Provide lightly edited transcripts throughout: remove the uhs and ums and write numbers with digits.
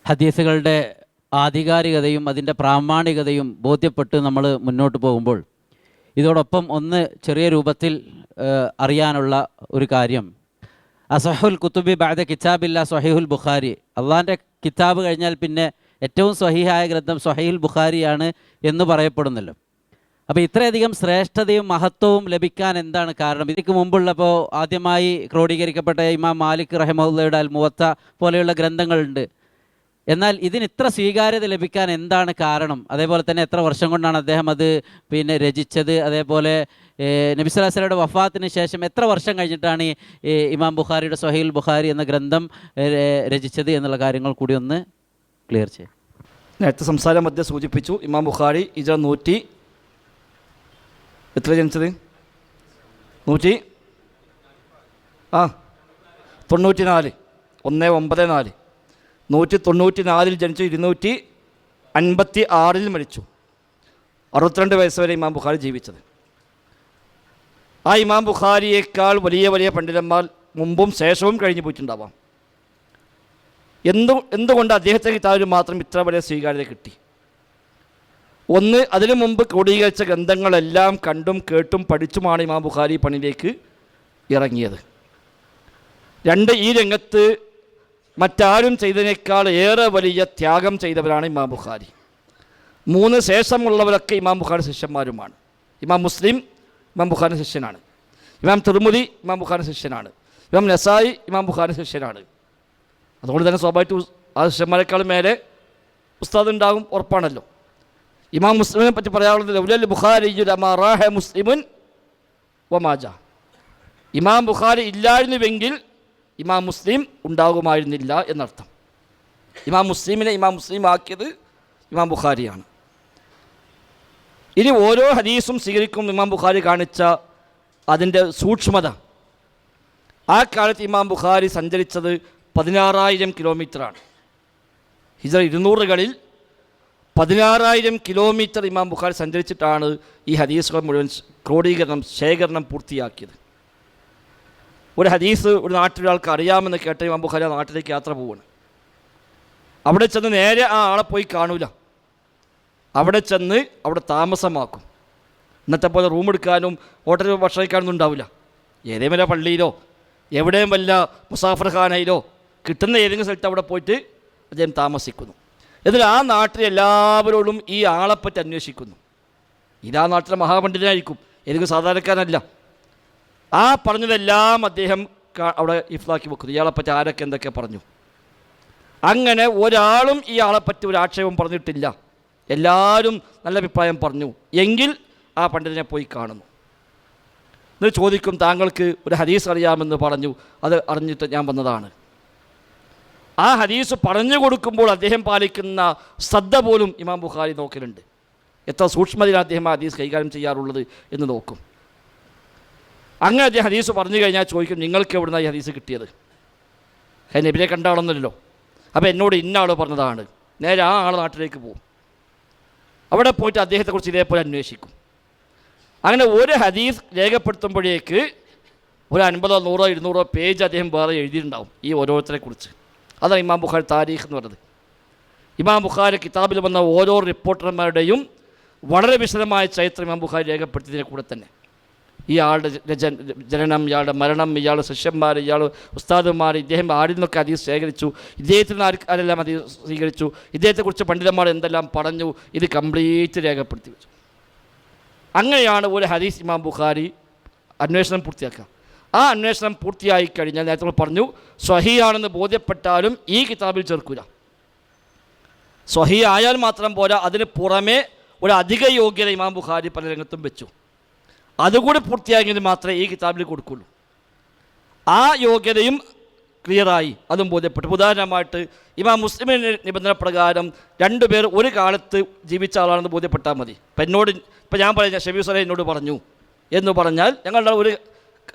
ഹദീസുകളുടെ ആധികാരികതയും അതിൻ്റെ പ്രാമാണികതയും ബോധ്യപ്പെട്ട് നമ്മൾ മുന്നോട്ട് പോകുമ്പോൾ ഇതോടൊപ്പം ഒന്ന് ചെറിയ രൂപത്തിൽ അറിയാനുള്ള ഒരു കാര്യം, അസഹുൽ കുത്തുബി ബഅദ കിതാബില്ല സ്വഹീഹുൽ ബുഖാരി, അള്ളാഹിൻ്റെ കിതാബ് കഴിഞ്ഞാൽ പിന്നെ ഏറ്റവും സ്വഹീഹായ ഗ്രന്ഥം സ്വഹീഹുൽ ബുഖാരിയാണ് എന്ന് പറയപ്പെടുന്നല്ലോ. അപ്പോൾ ഇത്രയധികം ശ്രേഷ്ഠതയും മഹത്വവും ലഭിക്കാൻ എന്താണ് കാരണം? ഇതിക്ക് മുമ്പുള്ളപ്പോൾ ആദ്യമായി ക്രോഡീകരിക്കപ്പെട്ട ഇമാം മാലിക് റഹിമഹുല്ലയുടെ അൽ മുവത്ത പോലെയുള്ള ഗ്രന്ഥങ്ങളുണ്ട്. എന്നാൽ ഇതിന് ഇത്ര സ്വീകാര്യത ലഭിക്കാൻ എന്താണ് കാരണം? അതേപോലെ തന്നെ എത്ര വർഷം കൊണ്ടാണ് അദ്ദേഹം അത് രചിച്ചത്? അതേപോലെ നബി സ്വല്ലല്ലാഹു അലൈഹി വസല്ലമയുടെ വഫാത്തിന് ശേഷം എത്ര വർഷം കഴിഞ്ഞിട്ടാണ് ഈ ഇമാം ബുഖാരിയുടെ സ്വഹീഹുൽ ബുഖാരി എന്ന ഗ്രന്ഥം രചിച്ചത് എന്നുള്ള കാര്യങ്ങൾ കൂടി ഒന്ന് ക്ലിയർ ചെയ്യും. നേരത്തെ സംസാരം മധ്യ സൂചിപ്പിച്ചു. ഇമാം ബുഖാരി ഹിജ്റ 100 എത്ര ജനിച്ചത്? 194 194 194 ജനിച്ചു, 256 മരിച്ചു. 62 വയസ്സ് വരെ ഇമാം ബുഖാരി ജീവിച്ചത്. ആ ഇമാം ബുഖാരിയേക്കാൾ വലിയ വലിയ പണ്ഡിതന്മാർ മുമ്പും ശേഷവും കഴിഞ്ഞു പോയിട്ടുണ്ടാവാം. എന്തുകൊണ്ട് അദ്ദേഹത്തെ കിതാബിൽ മാത്രം ഇത്ര വലിയ സ്വീകാര്യത കിട്ടി? ഒന്ന്, അതിനു മുമ്പ് ക്രോഡീകരിച്ച ഗ്രന്ഥങ്ങളെല്ലാം കണ്ടും കേട്ടും പഠിച്ചുമാണ് ഇമാം ബുഖാരി പണിയിലേക്ക് ഇറങ്ങിയത്. 2, ഈ രംഗത്ത് മറ്റാരും ചെയ്തതിനേക്കാൾ ഏറെ വലിയ ത്യാഗം ചെയ്തവരാണ് ഇമാം ബുഖാരി. 3, ശേഷമുള്ളവരൊക്കെ ഇമാം ബുഖാരി ശിഷ്യന്മാരുമാണ്. ഇമാം മുസ്ലിം ഇമാം ബുഖാരി ശിഷ്യനാണ്. ഇമാം തിർമിദി ഇമാം ബുഖാരി ശിഷ്യനാണ്. ഇമാം നസായി ഇമാം ബുഖാരി ശിഷ്യനാണ്. അതുകൊണ്ട് തന്നെ സ്വാഭാവികമായിട്ടും ആ ശിഷ്യന്മാരെക്കാളും മേലെ ഉസ്താദ് ഉണ്ടാകും, ഉറപ്പാണല്ലോ. ഇമാം മുസ്ലിമിനെ പറ്റി പറയാനുള്ളത് ലൗലൽ ബുഖാരിയ്യു ലമാ റാഹ മുസ്ലിമുൻ വമാജ. ഇമാം ബുഖാരി ഇല്ലായിരുന്നുവെങ്കിൽ ഇമാം മുസ്ലിം ഉണ്ടാകുമായിരുന്നില്ല എന്നർത്ഥം. ഇമാം മുസ്ലിമിനെ ഇമാം മുസ്ലിം ആക്കിയത് ഇമാം ബുഖാരിയാണ്. ഇനി ഓരോ ഹദീസും സ്വീകരിക്കും ഇമാം ബുഖാരി കാണിച്ച അതിൻ്റെ സൂക്ഷ്മത. ആ കാലത്ത് ഇമാം ബുഖാരി സഞ്ചരിച്ചത് 16,000 കിലോമീറ്ററാണ്. ഹിജ്റ 200കളിൽ 16,000 കിലോമീറ്റർ ഇമാം ബുഖാരി സഞ്ചരിച്ചിട്ടാണ് ഈ ഹദീസുകൾ മുഴുവൻ ശേഖരണം പൂർത്തിയാക്കിയത്. ഒരു ഹദീസ് ഒരു നാട്ടിലൊരാൾക്ക് അറിയാമെന്ന് കേട്ട ഇമാം ബുഖാരി ആ നാട്ടിലേക്ക് യാത്ര പോവുകയാണ്. അവിടെ ചെന്ന് നേരെ ആ ആളെ പോയി കാണൂല. അവിടെ ചെന്ന് അവിടെ താമസമാക്കും. ഇന്നത്തെ പോലെ റൂം എടുക്കാനും ഹോട്ടലിൽ ഭക്ഷണം കഴിക്കാനൊന്നും ഉണ്ടാവില്ല. ഏതെങ്കിലും വല്ല പള്ളിയിലോ എവിടെയും വല്ല മുസാഫർ ഖാനയിലോ കിട്ടുന്ന ഏതെങ്കിലും സ്ഥലത്ത് അവിടെ പോയിട്ട് അദ്ദേഹം താമസിക്കുന്നു. എന്നിട്ട് ആ നാട്ടിൽ എല്ലാവരോടും ഈ ആളെപ്പറ്റി അന്വേഷിക്കുന്നു. ഇതാ നാട്ടിലെ മഹാപണ്ഡിതനായിരിക്കും, എനിക്ക് സാധാരണക്കാരനല്ല. ആ പറഞ്ഞതെല്ലാം അദ്ദേഹം അവിടെ ഇഫ്ലാക്കി വെക്കുന്നു. ഇയാളെപ്പറ്റി ആരൊക്കെ എന്തൊക്കെ പറഞ്ഞു. അങ്ങനെ ഒരാളും ഈ ആളെപ്പറ്റി ഒരു ആക്ഷേപം പറഞ്ഞിട്ടില്ല. എല്ലാവരും നല്ല അഭിപ്രായം പറഞ്ഞു. എങ്കിൽ ആ പണ്ഡിതനെ പോയി കാണുന്നു. എന്നിട്ട് ചോദിക്കും, താങ്കൾക്ക് ഒരു ഹദീസ് അറിയാമെന്ന് പറഞ്ഞു, അത് അറിഞ്ഞിട്ട് ഞാൻ വന്നതാണ്. ആ ഹദീസ് പറഞ്ഞു കൊടുക്കുമ്പോൾ അദ്ദേഹം പാലിക്കുന്ന ശ്രദ്ധ പോലും ഇമാം ബുഖാരി നോക്കലുണ്ട്. എത്ര സൂക്ഷ്മതയിൽ അദ്ദേഹം ആ ഹദീസ് കൈകാര്യം ചെയ്യാറുള്ളത് എന്ന് നോക്കും. അങ്ങനെ അദ്ദേഹം ഹദീസ് പറഞ്ഞു കഴിഞ്ഞാൽ ചോദിക്കും, നിങ്ങൾക്ക് എവിടുന്നാണ് ഈ ഹദീസ് കിട്ടിയത്? നബിയെ കണ്ടാളൊന്നുമല്ലോ. അപ്പോൾ എന്നോട് ഇന്ന ആൾ പറഞ്ഞതാണ്. നേരെ ആ ആൾ നാട്ടിലേക്ക് പോകും. അവിടെ പോയിട്ട് അദ്ദേഹത്തെക്കുറിച്ച് ഇതേപോലെ അന്വേഷിക്കും. അങ്ങനെ ഒരു ഹദീസ് രേഖപ്പെടുത്തുമ്പോഴേക്ക് ഒരു 50, 100, 200 പേജ് അദ്ദേഹം വേറെ എഴുതിയിട്ടുണ്ടാവും ഈ ഓരോരുത്തരെ കുറിച്ച്. അതാണ് ഇമാം ബുഖാരി താരീഖ് എന്ന് പറയുന്നത്. ഇമാം ബുഖാരി കിതാബിൽ വന്ന ഓരോ റിപ്പോർട്ടർമാരുടെയും വളരെ വിശദമായ ചരിത്രം ഇമാം ബുഖാരി രേഖപ്പെടുത്തിയതിനെ കൂടെ തന്നെ ഈ ആളുടെ ജനനം, ഇയാളുടെ മരണം, ഇയാളുടെ ശിഷ്യന്മാർ, ഇയാൾ ഉസ്താദുമാർ, ഇദ്ദേഹം ആരിൽ നിന്നൊക്കെ ഹദീസ് ശേഖരിച്ചു, ഇദ്ദേഹത്തിന് ആരെല്ലാം ഹദീസ് സ്വീകരിച്ചു, ഇദ്ദേഹത്തെക്കുറിച്ച് പണ്ഡിതന്മാർ എന്തെല്ലാം പറഞ്ഞു, ഇത് കംപ്ലീറ്റ് രേഖപ്പെടുത്തി വെച്ചു. അങ്ങനെയാണ് ഒരു ഹദീസ് ഇമാം ബുഖാരി അന്വേഷണം പൂർത്തിയാക്കുക. ആ അന്വേഷണം പൂർത്തിയായി കഴിഞ്ഞാൽ നേരത്തെ നമ്മൾ പറഞ്ഞു, സ്വഹീഹാണെന്ന് ബോധ്യപ്പെട്ടാലും ഈ കിതാബിൽ ചേർക്കില്ല. സ്വഹീഹ് ആയാൽ മാത്രം പോരാ, അതിന് പുറമെ ഒരു അധിക യോഗ്യത ഇമാം ബുഖാരി പല രംഗത്തും വെച്ചു. അതുകൂടി പൂർത്തിയാക്കിയത് മാത്രമേ ഈ കിതാബിൽ കൊടുക്കുള്ളൂ. ആ യോഗ്യതയും ക്ലിയറായി, അതും ബോധ്യപ്പെട്ടു. ഉദാഹരണമായിട്ട് ഇമാം മുസ്ലിമിൻ്റെ നിബന്ധന പ്രകാരം 2 പേർ ഒരു കാലത്ത് ജീവിച്ച ആളാണെന്ന് ബോധ്യപ്പെട്ടാൽ മതി. ഇപ്പം ഞാൻ പറഞ്ഞ ഷബീർ സലഹ് എന്നോട് പറഞ്ഞു എന്ന് പറഞ്ഞാൽ ഞങ്ങളുടെ ഒരു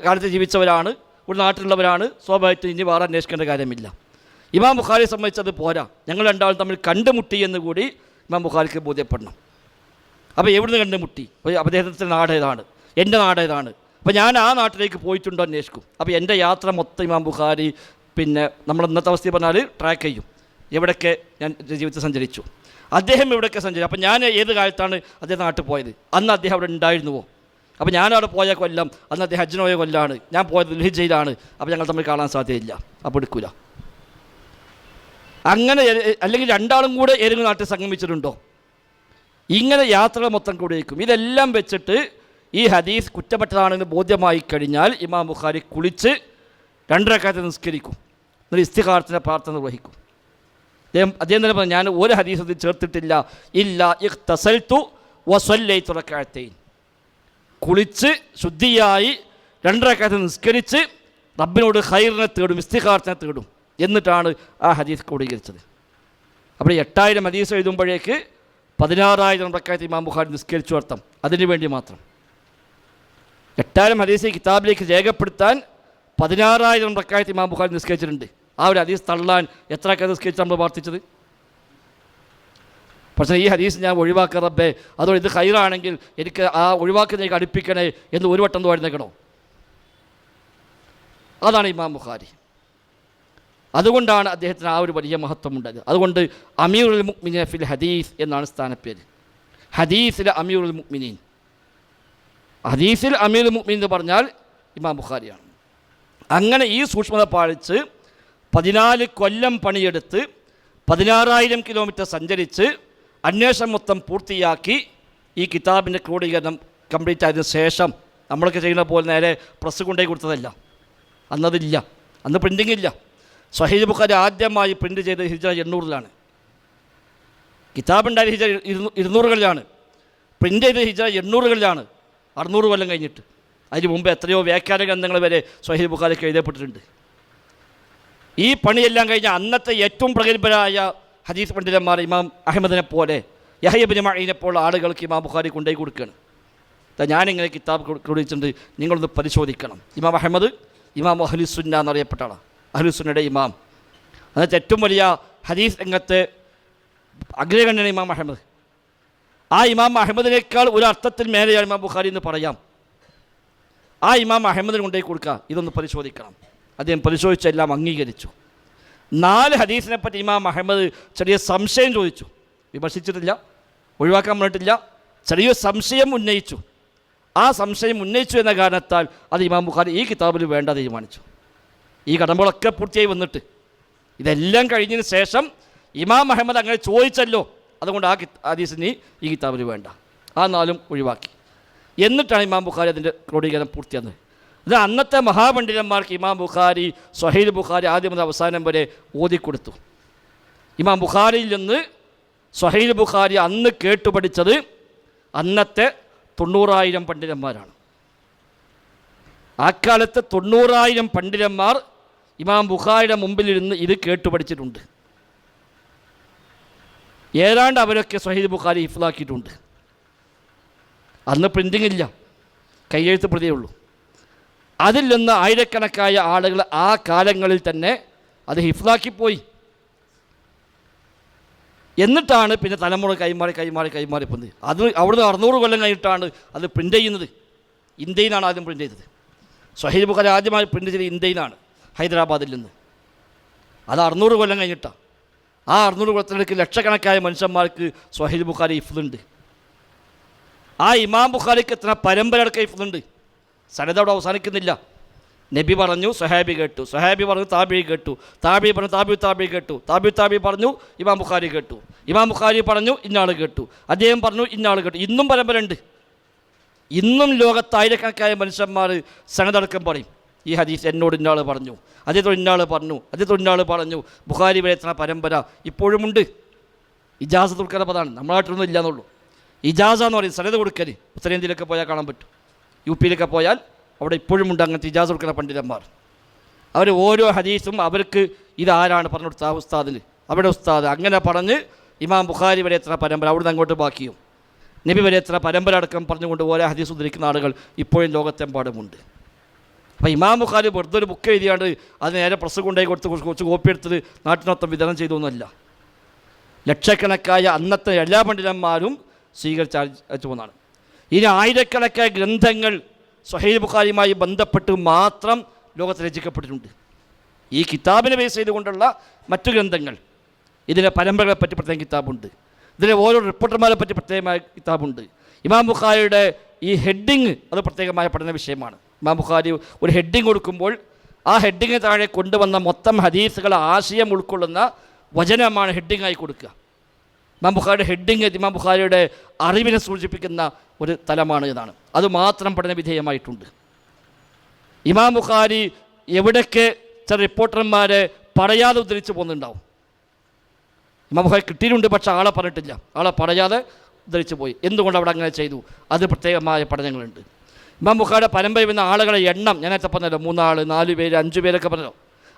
കാലത്ത് ജീവിച്ചവരാണ്, ഒരു നാട്ടിലുള്ളവരാണ്, സ്വാഭാവികമായിട്ടും ഇനി വേറെ അന്വേഷിക്കേണ്ട കാര്യമില്ല. ഇമാം ബുഖാരിയെ സംബന്ധിച്ചത് പോരാ, ഞങ്ങൾ രണ്ടാളും തമ്മിൽ കണ്ടുമുട്ടി എന്ന് കൂടി ഇമാം ബുഖാരിക്ക് ബോധ്യപ്പെടണം. അപ്പോൾ എവിടുന്ന് കണ്ടുമുട്ടി? അദ്ദേഹത്തിൻ്റെ നാടേതാണ്, എൻ്റെ നാടേതാണ്. അപ്പോൾ ഞാൻ ആ നാട്ടിലേക്ക് പോയിട്ടുണ്ടോ അന്വേഷിക്കും. അപ്പോൾ എൻ്റെ യാത്ര മൊത്തം ഇമാം ബുഖാരി നമ്മൾ ഇന്നത്തെ അവസ്ഥയിൽ പറഞ്ഞാൽ ട്രാക്ക് ചെയ്യും. എവിടെയൊക്കെ ഞാൻ ജീവിതത്തിൽ സഞ്ചരിച്ചു, അദ്ദേഹം എവിടെയൊക്കെ സഞ്ചരിച്ചു. അപ്പോൾ ഞാൻ ഏത് കാലത്താണ് അദ്ദേഹം നാട്ടിൽ പോയത്, അന്ന് അദ്ദേഹം അവിടെ ഉണ്ടായിരുന്നുവോ? അപ്പോൾ ഞാനവിടെ പോയ കൊല്ലം അന്ന് അദ്ദേഹം ഹജ്ജിന് പോയ കൊല്ലമാണ്, ഞാൻ പോയത് ദുൽഹിജ്ജയിലാണ്. അപ്പോൾ ഞങ്ങൾ തമ്മിൽ കാണാൻ സാധ്യതയില്ല, അപ്പോൾ എടുക്കില്ല. അങ്ങനെ അല്ലെങ്കിൽ രണ്ടാളും കൂടെ ഏതെങ്കിലും നാട്ടിൽ സംഗമിച്ചിട്ടുണ്ടോ? ഇങ്ങനെ യാത്രകൾ മൊത്തം കൂടിയിരിക്കും. ഇതെല്ലാം വെച്ചിട്ട് ഈ ഹദീസ് കുറ്റപ്പെട്ടതാണെന്ന് ബോധ്യമായി കഴിഞ്ഞാൽ ഇമാം ബുഖാരി കുളിച്ച് 2 റക്അത്ത് നിസ്കരിക്കും, എന്നിട്ട് ഇസ്തിഖാറത്തിൻ്റെ പ്രാർത്ഥന നിർവഹിക്കും. അദ്ദേഹം തന്നെ പറഞ്ഞു, ഞാൻ ഒരു ഹദീസത്തിൽ ചേർത്തിട്ടില്ല, ഇല്ല ഇഖ്തസൽതു വസല്ലൈതു റക്അത്തൈൻ. കുളിച്ച് ശുദ്ധിയായി 2 റക്അത്ത് നിസ്കരിച്ച് റബ്ബിനോട് ഖൈറിനെ തേടും, ഇസ്തിഖാറത്തിനെ തേടും, എന്നിട്ടാണ് ആ ഹദീസ് ക്രോഡീകരിച്ചത്. അപ്പോൾ 8000 ഹദീസ് എഴുതുമ്പോഴേക്ക് 16000 റക്അത്ത് ഇമാം ബുഖാരി നിസ്കരിച്ചു അർത്ഥം. അതിനു വേണ്ടി മാത്രം 8000 ഹദീസ് കിതാബിലേക്ക് രേഖപ്പെടുത്താൻ 16000 റക്അത്ത് ഇമാം ബുഖാരി നിസ്കരിച്ചിട്ടുണ്ട്. ആ ഒരു ഹദീസ് തള്ളാൻ എത്ര റക്അത്ത് നിസ്കരിച്ച് നമ്മൾ പ്രാർത്ഥിച്ചത്? പക്ഷേ ഈ ഹദീസ് ഞാൻ ഒഴിവാക്കുക റബ്ബേ, അതോ ഇത് ഖൈറാണെങ്കിൽ എനിക്ക് ആ ഒഴിവാക്കുന്നതിലേക്ക് അടുപ്പിക്കണേ എന്ന് ഒരു വട്ടം തോഴുന്നേക്കണോ? അതാണ് ഇമാം ബുഖാരി. അതുകൊണ്ടാണ് അദ്ദേഹത്തിന് ആ ഒരു വലിയ മഹത്വമുണ്ടത്. അതുകൊണ്ട് അമീറുൽ മുഅ്മിനീൻ ഫിൽ ഹദീസ് എന്നാണ് സ്ഥാനപ്പേര്. ഹദീസിലെ അമീറുൽ മുഅ്മിനീൻ, ഹദീസിൽ അമീറുൽ മുഅ്മിനീൻ എന്ന് പറഞ്ഞാൽ ഇമാം ബുഖാരിയാണ്. അങ്ങനെ ഈ സൂക്ഷ്മത പാലിച്ച് 14 കൊല്ലം പണിയെടുത്ത് 16000 കിലോമീറ്റർ സഞ്ചരിച്ച് അന്വേഷണം മൊത്തം പൂർത്തിയാക്കി ഈ കിതാബിൻ്റെ ക്രോഡീകരണം കംപ്ലീറ്റ് ആയതിനു ശേഷം നമ്മളൊക്കെ ചെയ്യുന്ന പോലെ നേരെ പ്രസ് കൊണ്ടുപോയി കൊടുത്തതല്ല. അന്നതില്ല, അന്ന് പ്രിൻറ്റിംഗ് ഇല്ല. സ്വഹീഹ് ബുഖാരി ആദ്യമായി പ്രിൻ്റ് ചെയ്തത് ഹിജ്റ 800-ലാണ്. കിതാബുണ്ടായത് ഹിജ്റ 200-കളിലാണ്, പ്രിൻ്റ് ചെയ്തത് ഹിജ്റ 800-കളിലാണ്, 600 കൊല്ലം കഴിഞ്ഞിട്ട്. അതിന് മുമ്പ് എത്രയോ വ്യാഖ്യാന ഗ്രന്ഥങ്ങൾ വരെ സ്വഹീഹ് ബുഖാരിക്ക് എഴുതപ്പെട്ടിട്ടുണ്ട്. ഈ പണിയെല്ലാം കഴിഞ്ഞ അന്നത്തെ ഏറ്റവും പ്രഗത്ഭരായ ഹദീസ് പണ്ഡിതന്മാർ ഇമാം അഹമ്മദിനെ പോലെ, യഹ്യ ഇബ്നു മഈനെ പോലെ ആളുകൾക്ക് ഇമാം ബുഖാരി കൊണ്ടുപോയി കൊടുക്കുകയാണ്. ഞാനിങ്ങനെ കിതാബ് കൊടുത്തിട്ടുണ്ട്, നിങ്ങളൊന്ന് പരിശോധിക്കണം. ഇമാം അഹമ്മദ് ഇമാം അഹ്ലുസുന്ന എന്നറിയപ്പെട്ട ആളാണ്, അഹ്ലുസുന്നയുടെ ഇമാം. അന്നത്തെ ഏറ്റവും വലിയ ഹദീസ് രംഗത്ത് അഗ്രഗണ്യനാണ് ഇമാം അഹമ്മദ്. ആ ഇമാം അഹമ്മദിനേക്കാൾ ഒരു അർത്ഥത്തിൽ മേലെയാണ് ഇമാം ബുഖാരി എന്ന് പറയാം. ആ ഇമാം അഹമ്മദിന് കൊണ്ടുപോയി കൊടുക്കുക, ഇതൊന്ന് പരിശോധിക്കണം. അദ്ദേഹം പരിശോധിച്ചെല്ലാം അംഗീകരിച്ചു. 4 ഹദീസിനെ പറ്റി ഇമാം അഹമ്മദ് ചെറിയ സംശയം ചോദിച്ചു, വിമർശിച്ചിട്ടില്ല, ഒഴിവാക്കാൻ പറഞ്ഞിട്ടില്ല, ചെറിയ സംശയം ഉന്നയിച്ചു. ആ സംശയം ഉന്നയിച്ചു എന്ന കാരണത്താൽ അത് ഇമാം ബുഖാരി ഈ കിതാബിൽ വേണ്ട തീരുമാനിച്ചു. ഈ കടമ്പകളൊക്കെ പൂർത്തിയായി വന്നിട്ട് ഇതെല്ലാം കഴിഞ്ഞതിന് ശേഷം ഇമാം അഹമ്മദ് അങ്ങനെ ചോദിച്ചല്ലോ, അതുകൊണ്ട് ആ ഹദീസിന് ഈ കിതാബിൽ വേണ്ട, ആ 4 ഒഴിവാക്കി. എന്നിട്ടാണ് ഇമാം ബുഖാരി അതിൻ്റെ ക്രോഡീകരണം പൂർത്തിയാകുന്നത്. ഇത് അന്നത്തെ മഹാപണ്ഡിതന്മാർക്ക് ഇമാം ബുഖാരി സ്വഹീഹ് ബുഖാരി ആദ്യം മുതൽ അവസാനം വരെ ഓതിക്കൊടുത്തു. ഇമാം ബുഖാരിയിൽ നിന്ന് സ്വഹീഹ് ബുഖാരി അന്ന് കേട്ടുപഠിച്ചത് അന്നത്തെ 90000 പണ്ഡിതന്മാരാണ്. ആ കാലത്ത് 90000 പണ്ഡിതന്മാർ ഇമാം ബുഖാരിയുടെ മുമ്പിലിരുന്ന് ഇത് കേട്ടുപഠിച്ചിട്ടുണ്ട്. ഏതാണ്ട് അവരൊക്കെ സ്വഹീഹ് ബുഖാരി ഹിഫ്ളാക്കിയിട്ടുണ്ട്. അന്ന് പ്രിൻറ്റിംഗ് ഇല്ല, കയ്യെഴുത്ത് പ്രതിയേ ഉള്ളൂ. അതിൽ നിന്ന് ആയിരക്കണക്കായ ആളുകൾ ആ കാലങ്ങളിൽ തന്നെ അത് ഹിഫ്ളാക്കിപ്പോയി. എന്നിട്ടാണ് പിന്നെ തലമുറ കൈമാറി പോന്നത്. അത് അവിടുന്ന് 600 കൊല്ലം കഴിഞ്ഞിട്ടാണ് അത് പ്രിൻ്റ് ചെയ്യുന്നത്. ഇന്ത്യയിലാണ് ആദ്യം പ്രിൻ്റ് ചെയ്തത്. സ്വഹീഹ് ബുഖാരി ആദ്യമായി പ്രിൻ്റ് ചെയ്തത് ഇന്ത്യയിലാണ്, ഹൈദരാബാദിൽ നിന്ന്. അത് 600 കൊല്ലം കഴിഞ്ഞിട്ടാണ്. ആ 600 കൊല്ലത്തിലേക്ക് ലക്ഷക്കണക്കായ മനുഷ്യന്മാർക്ക് സ്വഹീഹ് ബുഖാരി ഹിഫ്ളുണ്ട്. ആ ഇമാം ബുഖാരിക്ക് എത്ര പരമ്പരയുടെ ഹിഫ്ളുണ്ട്. സനദ് അവിടെ അവസാനിക്കുന്നില്ല. നബി പറഞ്ഞു, സ്വഹാബി കേട്ടു, സ്വഹാബി പറഞ്ഞു, താബിഈ കേട്ടു, താബിഈ പറഞ്ഞു, താബിഈ കേട്ടു, താബിഈ പറഞ്ഞു, ഇമാം ബുഖാരി കേട്ടു, ഇമാം ബുഖാരി പറഞ്ഞു, ഇന്നാൾ കേട്ടു, അദ്ദേഹം പറഞ്ഞു, ഇന്നാൾ കേട്ടു. ഇന്നും പരമ്പര ഉണ്ട്. ഇന്നും ലോകത്ത് ആയിരക്കണക്കായ മനുഷ്യന്മാർ സനദടക്കം പറയും, ഈ ഹദീസ് എന്നോട് ഇന്നാൾ പറഞ്ഞു, അദ്ദേഹത്തോട് ഇന്നാൾ പറഞ്ഞു, അദ്ദേഹത്തോട് ഇന്നാൾ പറഞ്ഞു. ബുഖാരി വരെ എത്ര പരമ്പര ഇപ്പോഴുമുണ്ട്. ഇജാസത്ത് കൊടുക്കുന്ന പദമാണ്, നമ്മുടെ നാട്ടിലൊന്നും ഇല്ലയെന്നുള്ളൂ. ഇജാസ എന്ന് പറയും സനദ് കൊടുക്കൽ. ഉത്തരേന്ത്യയിലൊക്കെ പോയാൽ കാണാൻ പറ്റും, യു പിയിലൊക്കെ പോയാൽ അവിടെ ഇപ്പോഴുമുണ്ട് അങ്ങനത്തെ ഇജാസ കൊടുക്കുന്ന പണ്ഡിതന്മാർ. അവർ ഓരോ ഹദീസും അവർക്ക് ഇതാരാണ് പറഞ്ഞു കൊടുത്ത ആ ഉസ്താദിന്, അവിടെ ഉസ്താദ് അങ്ങനെ പറഞ്ഞ് ഇമാം ബുഖാരി വരെ എത്ര പരമ്പര, അവിടുന്ന് അങ്ങോട്ട് ബാക്കിയും നബി വരെ എത്ര പരമ്പര അടക്കം പറഞ്ഞുകൊണ്ട് ഓരോ ഹദീസ് ഉദ്ധരിക്കുന്ന ആളുകൾ ഇപ്പോഴും ലോകത്തെമ്പാടുമുണ്ട്. അപ്പോൾ ഇമാം ബുഖാരി വെറുതെ ഒരു ബുക്ക് എഴുതിയാണ്ട് അത് നേരെ പ്രസ് കൊണ്ടുപോയി കൊടുത്ത് കുറച്ച് കോപ്പി എടുത്തത് നാട്ടിനൊത്തം വിതരണം ചെയ്തൊന്നുമല്ല. ലക്ഷക്കണക്കായ അന്നത്തെ എല്ലാ പണ്ഡിതന്മാരും സ്വീകരിച്ചു പോകുന്നതാണ്. ഇനി ആയിരക്കണക്കായ ഗ്രന്ഥങ്ങൾ സ്വഹീഹ് ബുഖാരിയുമായി ബന്ധപ്പെട്ട് മാത്രം ലോകത്ത് രചിക്കപ്പെട്ടിട്ടുണ്ട്. ഈ കിതാബിനെ ബേസ് ചെയ്തുകൊണ്ടുള്ള മറ്റു ഗ്രന്ഥങ്ങൾ ഇതിലെ പരമ്പരകളെ പറ്റി പ്രത്യേക കിതാബുണ്ട്, ഇതിലെ ഓരോ റിപ്പോർട്ടർമാരെ പറ്റി പ്രത്യേകമായ കിതാബുണ്ട്. ഇമാം ബുഖാരിയുടെ ഈ ഹെഡിങ് അത് പ്രത്യേകമായ പഠന വിഷയമാണ്. ഇമാം ബുഖാരി ഒരു ഹെഡിങ് കൊടുക്കുമ്പോൾ ആ ഹെഡിങ്ങിന് താഴെ കൊണ്ടുവന്ന മൊത്തം ഹദീസുകളെ ആശയം ഉൾക്കൊള്ളുന്ന വചനമാണ് ഹെഡിങ്ങായി കൊടുക്കുക. ഇമാം ബുഖാരിയുടെ ഹെഡിങ് ഇമാം ബുഖാരിയുടെ അറിവിനെ സൂചിപ്പിക്കുന്ന ഒരു തലമാണ് എന്നാണ്. അതുമാത്രം പഠന വിധേയമായിട്ടുണ്ട്. ഇമാം ബുഖാരി എവിടെയൊക്കെ ചില റിപ്പോർട്ടർമാരെ പറയാതെ ഉദ്ധരിച്ച് പോകുന്നുണ്ടാവും. ഇമാം ബുഖാരി കിട്ടിയിട്ടുണ്ട്, പക്ഷേ ആളെ പറഞ്ഞിട്ടില്ല, ആളെ പറയാതെ ഉദ്ധരിച്ച് പോയി. എന്തുകൊണ്ട് അവിടെ അങ്ങനെ ചെയ്തു? അത് പ്രത്യേകമായ പഠനങ്ങളുണ്ട്. ഇമാം ബുഖാരിയുടെ പരമ്പര വരുന്ന ആളുകളെ എണ്ണം ഞാൻ നേരത്തെ പറഞ്ഞല്ലോ, 3 ആൾ 4 പേര് 5 പേരൊക്കെ പറഞ്ഞല്ലോ.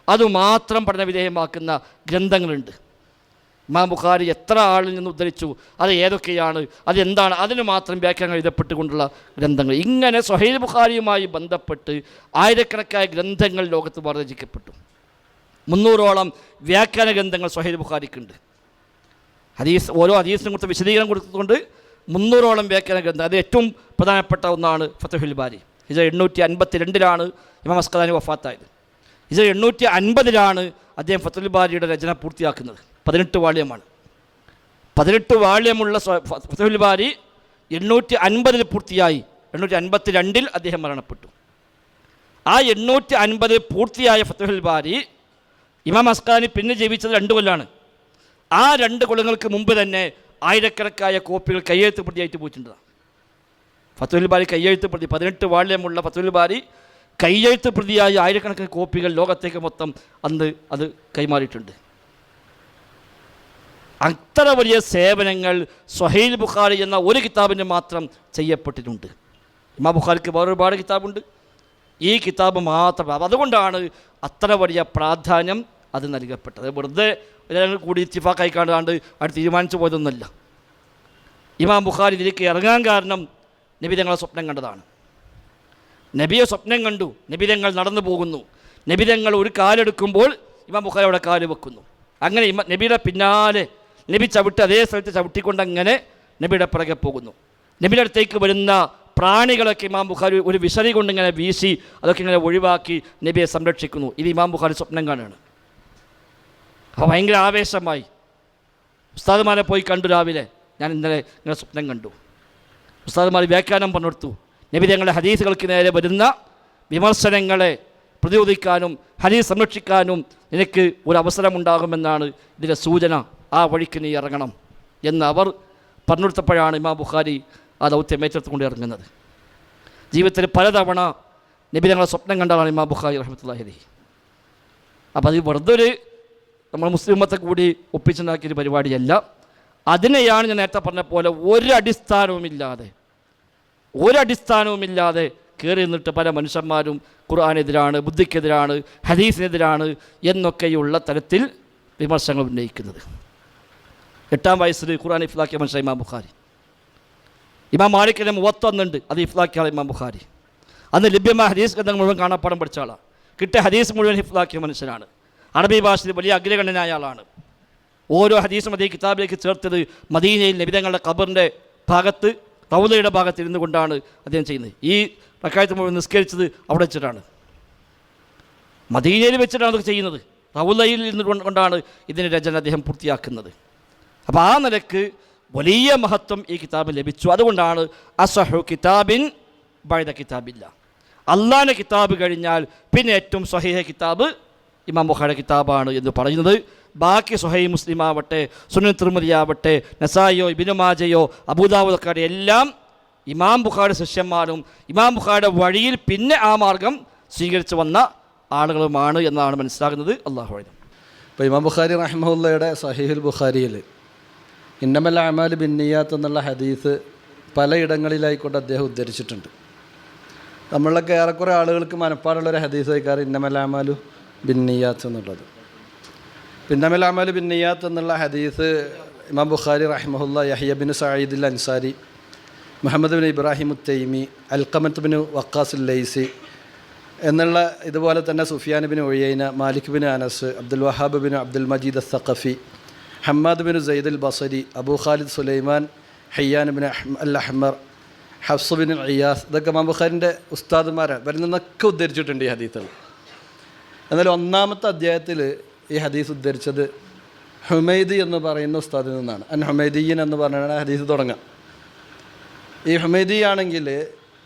അതുമാത്രം പഠന വിധേയമാക്കുന്ന ഗ്രന്ഥങ്ങളുണ്ട്. ഇമാം ബുഖാരി എത്ര ആളിൽ നിന്ന് ഉദ്ധരിച്ചു, അത് ഏതൊക്കെയാണ്, അതെന്താണ്, അതിന് മാത്രം വ്യാഖ്യാനം എഴുതപ്പെട്ടുകൊണ്ടുള്ള ഗ്രന്ഥങ്ങൾ. ഇങ്ങനെ സ്വഹീഹ് ബുഖാരിയുമായി ബന്ധപ്പെട്ട് ആയിരക്കണക്കായ ഗ്രന്ഥങ്ങൾ ലോകത്ത് വർദ്ധിക്കപ്പെട്ടു. 300ഓളം വ്യാഖ്യാന ഗ്രന്ഥങ്ങൾ സ്വഹീഹ് ബുഖാരിക്കുണ്ട്. ഓരോ ഹദീസിനും കൊടുത്ത് വിശദീകരണം കൊടുത്തുകൊണ്ട് 300ഓളം വ്യാഖ്യാന ഗ്രന്ഥം. അത് ഏറ്റവും പ്രധാനപ്പെട്ട ഒന്നാണ് ഫത്ഹുൽ ബാരി. ഹിജ്റ 852 ഇമാം അസ്ഖലാനി വഫാത്തായത്. ഹിജ്റ 850 അദ്ദേഹം ഫത്ഹുൽ ബാരിയുടെ രചന പൂർത്തിയാക്കുന്നത്. 18 വാള്യമാണ്. 18 വാള്യമുള്ള ഫത്ഹുൽ ബാരി 850 പൂർത്തിയായി. 852 അദ്ദേഹം മരണപ്പെട്ടു. ആ 850 പൂർത്തിയായ ഫത്ഹുൽ ബാരി ഇമാം അസ്ഖലാനി പിന്നെ ജീവിച്ചത് 2 കൊല്ലാണ്. ആ 2 കൊല്ലങ്ങൾക്ക് മുമ്പ് തന്നെ ആയിരക്കണക്കായ കോപ്പികൾ കയ്യെഴുത്ത് പ്രതിയായിട്ട് പോയിട്ടുണ്ടതാണ്. ഫത്ഹുൽ ബാരി കയ്യെഴുത്ത് പ്രതി, 18 വാള്യമുള്ള ഫത്ഹുൽ ബാരി കയ്യെഴുത്ത് പ്രതിയായി ആയിരക്കണക്കിന് കോപ്പികൾ ലോകത്തേക്ക് മൊത്തം അന്ന് അത് കൈമാറിയിട്ടുണ്ട്. അത്ര വലിയ സേവനങ്ങൾ സ്വഹീഹ് ബുഖാരി എന്ന ഒരു കിതാബിന് മാത്രം ചെയ്യപ്പെട്ടിട്ടുണ്ട്. ഇമാം ബുഖാരിക്ക് വേറൊരുപാട് കിതാബുണ്ട്, ഈ കിതാബ് മാത്രം. അതുകൊണ്ടാണ് അത്ര വലിയ പ്രാധാന്യം അത് നൽകപ്പെട്ടത്. വെറുതെ കൂടി ഇത്തിഫാക്കായി കാണാണ്ട് അത് തീരുമാനിച്ചു പോയതൊന്നുമല്ല. ഇമാം ബുഖാരി ഇതിലേക്ക് ഇറങ്ങാൻ കാരണം നബി തങ്ങളെ സ്വപ്നം കണ്ടതാണ്. നബിയെ സ്വപ്നം കണ്ടു, നബി തങ്ങൾ നടന്നു പോകുന്നു, നബി തങ്ങൾ ഒരു കാലെടുക്കുമ്പോൾ ഇമാം ബുഖാരി അവിടെ കാല് വെക്കുന്നു. അങ്ങനെ നബിയുടെ പിന്നാലെ നബി ചവിട്ടി അതേ സ്ഥലത്ത് ചവിട്ടിക്കൊണ്ട് അങ്ങനെ നബിയുടെ പിറകെ പോകുന്നു. നബിയുടെ അടുത്തേക്ക് വരുന്ന പ്രാണികളൊക്കെ ഇമാം ബുഖാരി ഒരു വിശറി കൊണ്ട് ഇങ്ങനെ വീശി അതൊക്കെ ഇങ്ങനെ ഒഴിവാക്കി നബിയെ സംരക്ഷിക്കുന്നു. ഇത് ഇമാം ബുഖാരി സ്വപ്നം കാണുകയാണ്. അപ്പോൾ ഭയങ്കര ആവേശമായി. ഉസ്താദുമാരെ പോയി കണ്ടു, രാവിലെ ഞാൻ ഇന്നലെ ഇങ്ങനെ സ്വപ്നം കണ്ടു. ഉസ്താദുമാർ വ്യാഖ്യാനം പങ്കെടുത്തു. നബി തങ്ങളുടെ ഹദീസുകൾക്ക് നേരെ വരുന്ന വിമർശനങ്ങളെ പ്രതിരോധിക്കാനും ഹദീസ് സംരക്ഷിക്കാനും നിനക്ക് ഒരു അവസരമുണ്ടാകുമെന്നാണ് ഇതിൻ്റെ സൂചന. ആ വഴിക്ക് നീ ഇറങ്ങണം എന്ന് അവർ പറഞ്ഞെടുത്തപ്പോഴാണ് ഇമാം ബുഖാരി ആ ദൗത്യം ഏറ്റെടുത്തുകൊണ്ട് ഇറങ്ങുന്നത്. ജീവിതത്തിൽ പലതവണ നബി തങ്ങളെ സ്വപ്നം കണ്ടാണ് ഇമാം ബുഖാരി റഹ്മത്തുള്ളാഹി അലൈഹി. അപ്പോൾ അത് വെറുതെ നമ്മൾ മുസ്ലിം ഉമ്മത്തെ കൂടി ഒപ്പിച്ചുണ്ടാക്കിയൊരു പരിപാടിയല്ല. അതിനെയാണ് ഞാൻ നേരത്തെ പറഞ്ഞ പോലെ ഒരു അടിസ്ഥാനവുമില്ലാതെ കയറി നിന്നിട്ട് പല മനുഷ്യന്മാരും ഖുർആനെതിരാണ്, ബുദ്ധിക്കെതിരാണ്, ഹദീസിനെതിരാണ് എന്നൊക്കെയുള്ള തരത്തിൽ വിമർശനങ്ങൾ ഉന്നയിക്കുന്നത്. 8-ാം വയസ്സിൽ ഖുർആൻ ഇഫ്ലാക്കിയ മനുഷ്യൻ ഇമാം ബുഖാരി. ഇമാം മാലിക്കിൻ്റെ 31 അത് ഇഫ്ലാക്കിയ ഇമാം ബുഖാരി. അന്ന് ലഭ്യമായ ഹദീസ് ഗ്രന്ഥങ്ങൾ മുഴുവൻ കാണാപ്പാടം പഠിച്ച ആളാണ്. കിട്ടിയ ഹദീസ് മുഴുവൻ ഹിഫ്ലാക്കിയ മനുഷ്യനാണ്. അറബി ഭാഷയിൽ വലിയ അഗ്രഗണ്യനായ ആളാണ്. ഓരോ ഹദീസും അതേ കിതാബിലേക്ക് ചേർത്തത് മദീനയിൽ നബി തങ്ങളുടെ ഖബറിൻ്റെ ഭാഗത്ത്, റൗളയുടെ ഭാഗത്ത് ഇരുന്നു കൊണ്ടാണ് അദ്ദേഹം ചെയ്യുന്നത്. ഈ റക്അത്ത് മുഴുവൻ നിസ്കരിച്ചത് അവിടെ വെച്ചിട്ടാണ്, മദീനയിൽ വെച്ചിട്ടാണ് അതൊക്കെ ചെയ്യുന്നത്. റൗളയിൽ ഇരുന്നു കൊണ്ടാണ് ഇതിൻ്റെ രചന അദ്ദേഹം പൂർത്തിയാക്കുന്നത്. അപ്പോൾ ആ നിലക്ക് വലിയ മഹത്വം ഈ കിതാബ് ലഭിച്ചു. അതുകൊണ്ടാണ് അസ്ഹഹു കിതാബിൻ ബഅദ കിതാബില്ല, അള്ളാഹിൻ്റെ കിതാബ് കഴിഞ്ഞാൽ പിന്നെ ഏറ്റവും സ്വഹീഹ് കിതാബ് ഇമാം ബുഖാരിയുടെ കിതാബാണ് എന്ന് പറയുന്നത്. ബാക്കി സ്വഹീഹ് മുസ്ലിം ആവട്ടെ, സുനൻ തിർമിദി ആവട്ടെ, നസായിയോ ഇബ്നു മാജയോ അബൂദാവൂദൊക്കെ എല്ലാം ഇമാം ബുഖാരിയുടെ ശിഷ്യന്മാരും ഇമാം ബുഖാരിയുടെ വഴിയിൽ പിന്നെ ആ മാർഗം സ്വീകരിച്ചു വന്ന ആളുകളുമാണ് എന്നാണ് മനസ്സിലാകുന്നത്. അല്ലാഹു അഅലം. ഇപ്പോൾ ഇമാം ബുഖാരി റഹിമഹുല്ലയുടെ സഹീഹുൽ ബുഖാരിയിൽ ഇന്നമൽ അഅ്മാലു ബിന്നിയാത്ത് എന്നുള്ള ഹദീസ് പലയിടങ്ങളിലായിക്കൊണ്ട് അദ്ദേഹം ഉദ്ധരിച്ചിട്ടുണ്ട്. നമ്മളൊക്കെ ഏറെക്കുറെ ആളുകൾക്ക് മനപ്പാടുള്ളൊരു ഹദീസ് വയ്ക്കാറ് ഇന്നമൽ അഅ്മാലു ബിന്നിയാത്ത് എന്നുള്ളത്. ഇന്നമൽ അഅ്മാലു ബിന്നിയാത്ത് എന്നുള്ള ഹദീസ് ഇമാം ബുഖാരി റഹിമഹുല്ല, Yahya bin Said Ansari, Muhammad bin Ibrahim Taimi, Alqamah bin Waqqas Laisi എന്നുള്ള, ഇതുപോലെ തന്നെ Sufyan bin Uyaynah, Malik bin Anas, Abdul Wahhab bin Abdul Majid Assaqafi, Hammad bin Zaid al Basri, Abu Khalid Sulaiman, Hayyan bin al Ahmar, Hafs bin Iyas, ഇതൊക്കെ ഇമാം ബുഖാരിൻ്റെ ഉസ്താദുമാരാണ്. ഇവരിൽ നിന്നൊക്കെ ഉദ്ധരിച്ചിട്ടുണ്ട് ഈ ഹദീസുകൾ. എന്നാൽ 1-ാമത്തെ അധ്യായത്തിൽ ഈ ഹദീസ് ഉദ്ധരിച്ചത് ഹുമൈദി എന്ന് പറയുന്ന ഉസ്താദിൽ നിന്നാണ്. അൻ ഹുമൈദിയൻ എന്ന് പറഞ്ഞാണ് ഹദീസ് തുടങ്ങുക. ഈ ഹുമൈദി ആണെങ്കിൽ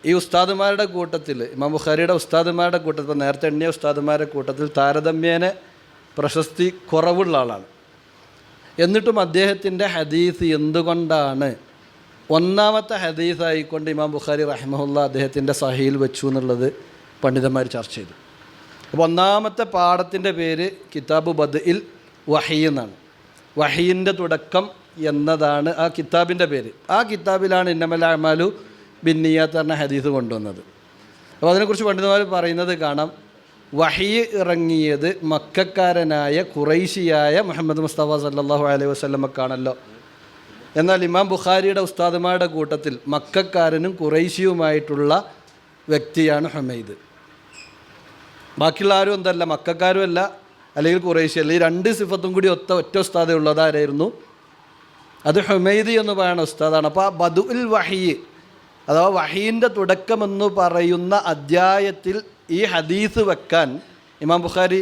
ഈ ഉസ്താദുമാരുടെ കൂട്ടത്തിൽ, ഇമാം ബുഖാരിയുടെ ഉസ്താദുമാരുടെ കൂട്ടത്തിൽ, നേരത്തെ എണ്ണിയ ഉസ്താദുമാരുടെ കൂട്ടത്തിൽ താരതമ്യേന പ്രശസ്തി കുറവുള്ള ആളാണ്. എന്നിട്ടും അദ്ദേഹത്തിൻ്റെ ഹദീസ് എന്തുകൊണ്ടാണ് ഒന്നാമത്തെ ഹദീസായിക്കൊണ്ട് ഇമാം ബുഖാരി റഹിമഹുല്ല അദ്ദേഹത്തിൻ്റെ സഹീൽ വെച്ചു എന്നുള്ളത് പണ്ഡിതന്മാർ ചർച്ച ചെയ്തു. അപ്പോൾ ഒന്നാമത്തെ പാഠത്തിൻ്റെ പേര് കിതാബ് ബദ്ഇൽ വഹി എന്നാണ്. വഹീൻ്റെ തുടക്കം എന്നതാണ് ആ കിതാബിൻ്റെ പേര്. ആ കിതാബിലാണ് ഇന്നമൽ അഅ്മാലു ബിന്നിയാത്ത് പറഞ്ഞ ഹദീസ് കൊണ്ടുവന്നത്. അപ്പോൾ അതിനെക്കുറിച്ച് പണ്ഡിതന്മാർ പറയുന്നത് കാണാം, വഹി ഇറങ്ങിയത് മക്കക്കാരനായ ഖുറൈശിയായ മുഹമ്മദ് മുസ്തഫ സല്ലല്ലാഹു അലൈഹി വസല്ലമക്കാണല്ലോ. എന്നാൽ ഇമാം ബുഖാരിയുടെ ഉസ്താദുമാരുടെ കൂട്ടത്തിൽ മക്കക്കാരനും ഖുറൈശിയുമായിട്ടുള്ള വ്യക്തിയാണ് ഹുമൈദ്. ബാക്കിയുള്ള ആരും എന്തല്ല, മക്കക്കാരും അല്ല, അല്ലെങ്കിൽ ഖുറൈശി അല്ല. ഈ രണ്ട് സിഫത്തും കൂടി ഒറ്റ ഉസ്താദേ ഉള്ളൂ. അതാരായിരുന്നു? അത് ഹുമൈദി എന്ന് പറയുന്ന ഉസ്താദാണ്. അപ്പോൾ ആ ബദുഉൽ വഹി അഥവാ വഹീൻ്റെ തുടക്കമെന്ന് പറയുന്ന അധ്യായത്തിൽ ഈ ഹദീസ് വെക്കാൻ ഇമാം ബുഖാരി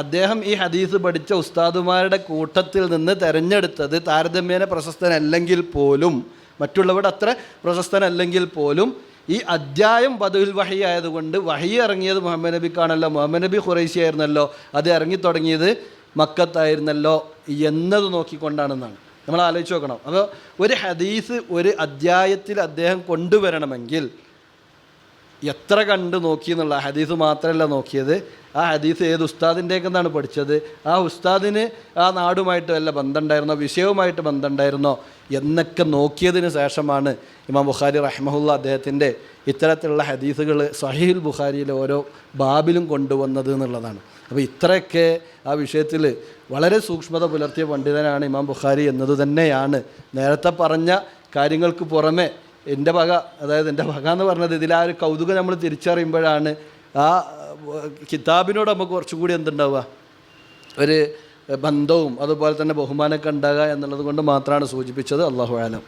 അദ്ദേഹം ഈ ഹദീസ് പഠിച്ച ഉസ്താദുമാരുടെ കൂട്ടത്തിൽ നിന്ന് തിരഞ്ഞെടുത്തത് താരതമ്യേന പ്രശസ്തനല്ലെങ്കിൽ പോലും, മറ്റുള്ളവരുടെ അത്ര പ്രശസ്തനല്ലെങ്കിൽ പോലും, ഈ അധ്യായം ബദുൽ വഹി ആയതുകൊണ്ട് വഹി ഇറങ്ങിയത് മുഹമ്മദ് നബിക്കാണല്ലോ, മുഹമ്മദ് നബി ഖുറൈശി ആയിരുന്നല്ലോ, അത് ഇറങ്ങിത്തുടങ്ങിയത് മക്കത്തായിരുന്നല്ലോ എന്നത് നോക്കിക്കൊണ്ടാണെന്നാണ്. നമ്മൾ ആലോചിച്ച് നോക്കണം. അപ്പോൾ ഒരു ഹദീസ് ഒരു അധ്യായത്തിൽ അദ്ദേഹം കൊണ്ടുവരണമെങ്കിൽ എത്ര കണ്ട് നോക്കി എന്നുള്ള, ഹദീസ് മാത്രമല്ല നോക്കിയത്, ആ ഹദീസ് ഏത് ഉസ്താദിൻ്റെക്കെന്നാണ് പഠിച്ചത്, ആ ഉസ്താദിന് ആ നാടുമായിട്ട് വല്ല ബന്ധമുണ്ടായിരുന്നോ, വിഷയവുമായിട്ട് ബന്ധമുണ്ടായിരുന്നോ എന്നൊക്കെ നോക്കിയതിന് ശേഷമാണ് ഇമാം ബുഖാരി റഹ്മഹുല്ല അദ്ദേഹത്തിൻ്റെ ഇത്തരത്തിലുള്ള ഹദീസുകൾ സഹീഹുൽ ബുഖാരിയിലെ ഓരോ ബാബിലും കൊണ്ടുവന്നത് എന്നുള്ളതാണ്. അപ്പോൾ ഇത്രയൊക്കെ ആ വിഷയത്തിൽ വളരെ സൂക്ഷ്മത പുലർത്തിയ പണ്ഡിതനാണ് ഇമാം ബുഖാരി എന്നത് തന്നെയാണ്. നേരത്തെ പറഞ്ഞ കാര്യങ്ങൾക്ക് പുറമെ എൻ്റെ വക, അതായത് എൻ്റെ വക എന്ന് പറഞ്ഞത് ഇതിൽ ആ ഒരു കൗതുകം നമ്മൾ തിരിച്ചറിയുമ്പോഴാണ് ആ കിതാബിനോട് നമുക്ക് കുറച്ചുകൂടി എന്തുണ്ടാവുക, ഒരു ബന്ധവും അതുപോലെ തന്നെ ബഹുമാനമൊക്കെ ഉണ്ടാകുക എന്നുള്ളത് കൊണ്ട് മാത്രമാണ് സൂചിപ്പിച്ചത്. അല്ലാഹു അലം.